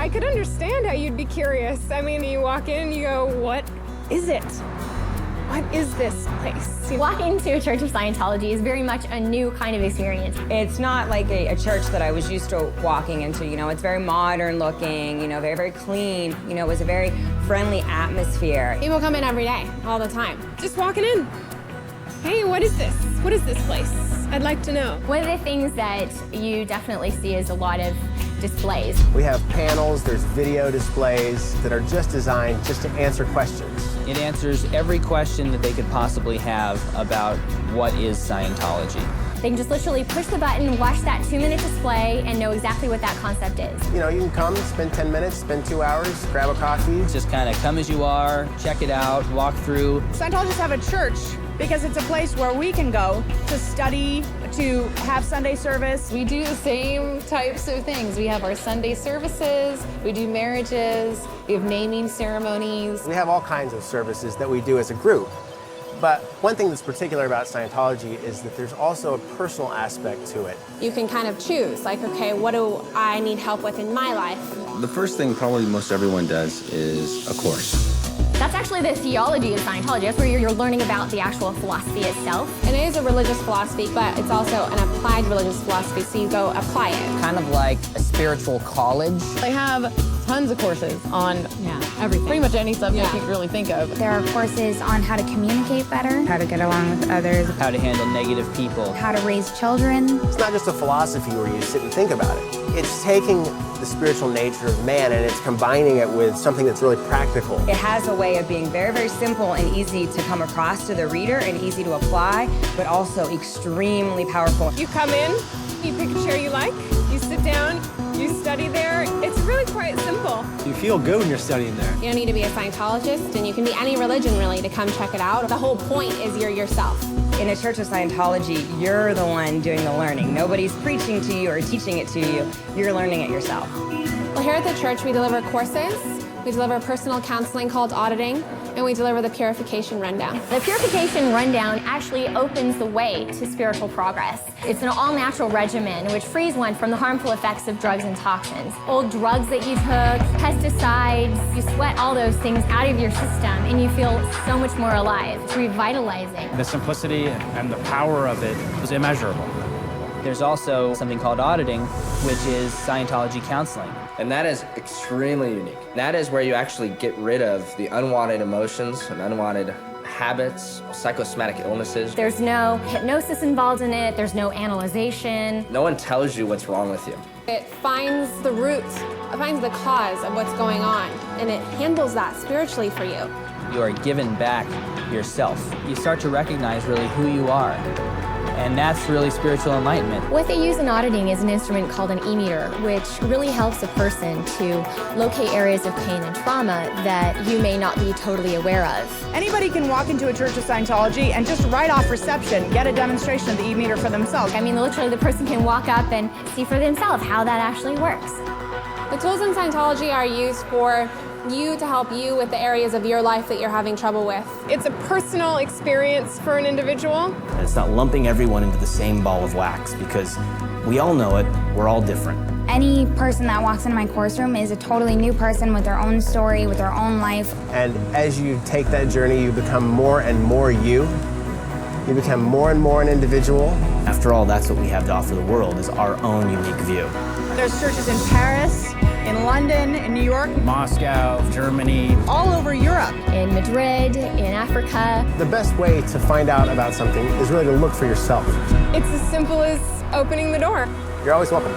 I could understand how you'd be curious. I mean, you walk in, you go, what is it? What is this place? Walking to a Church of Scientology is very much a new kind of experience. It's not like a church that I was used to walking into. You know, it's very modern looking, you know, very, very clean. You know, it was a very friendly atmosphere. People come in every day, all the time. Just walking in. Hey, what is this? What is this place? I'd like to know. One of the things that you definitely see is a lot of displays. We have panels, there's video displays that are just designed just to answer questions. It answers every question that they could possibly have about what is Scientology. They can just literally push the button, watch that 2-minute display, and know exactly what that concept is. You know, you can come, spend 10 minutes, spend 2 hours, grab a coffee. Just kind of come as you are, check it out, walk through. Scientologists have a church because it's a place where we can go to study, to have Sunday service. We do the same types of things. We have our Sunday services, we do marriages, we have naming ceremonies. We have all kinds of services that we do as a group. But one thing that's particular about Scientology is that there's also a personal aspect to it. You can kind of choose, like, okay, what do I need help with in my life? The first thing probably most everyone does is a course. That's actually the theology of Scientology. That's where you're learning about the actual philosophy itself. And it is a religious philosophy, but it's also an applied religious philosophy, so you go apply it. Kind of like a spiritual college. They have tons of courses on everything. Pretty much any subject you can really think of. There are courses on how to communicate better, how to get along with others, How to handle negative people. how to raise children. It's not just a philosophy where you sit and think about it. It's taking the spiritual nature of man and it's combining it with something that's really practical. It has a way of being very, very simple and easy to come across to the reader and easy to apply, but also extremely powerful. You come in, you pick a chair you like, you sit down, you study there. It's really quite simple. You feel good when you're studying there. You don't need to be a Scientologist, and you can be any religion, really, to come check it out. The whole point is you're yourself. In a Church of Scientology, you're the one doing the learning. Nobody's preaching to you or teaching it to you. You're learning it yourself. Well, here at the church, we deliver courses, we deliver personal counseling called auditing, and we deliver the purification rundown. The purification rundown actually opens the way to spiritual progress. It's an all-natural regimen which frees one from the harmful effects of drugs and toxins. Old drugs that you took, pesticides, you sweat all those things out of your system and you feel so much more alive. It's revitalizing. The simplicity and the power of it is immeasurable. There's also something called auditing, which is Scientology counseling. And that is extremely unique. That is where you actually get rid of the unwanted emotions and unwanted habits, psychosomatic illnesses. There's no hypnosis involved in it. There's no analyzation. No one tells you what's wrong with you. It finds the root, it finds the cause of what's going on, and it handles that spiritually for you. You are given back yourself. You start to recognize really who you are. And that's really spiritual enlightenment. What they use in auditing is an instrument called an e-meter, which really helps a person to locate areas of pain and trauma that you may not be totally aware of. Anybody can walk into a Church of Scientology and just right off reception get a demonstration of the e-meter for themselves. I mean, literally the person can walk up and see for themselves how that actually works. The tools in Scientology are used for you to help you with the areas of your life that you're having trouble with. It's a personal experience for an individual. And it's not lumping everyone into the same ball of wax because we all know it, we're all different. Any person that walks into my course room is a totally new person with their own story, with their own life. And as you take that journey, you become more and more you. You become more and more an individual. After all, that's what we have to offer the world, is our own unique view. There's churches in Paris, in London, in New York, Moscow, Germany, all over Europe. In Madrid, in Africa. The best way to find out about something is really to look for yourself. It's as simple as opening the door. You're always welcome.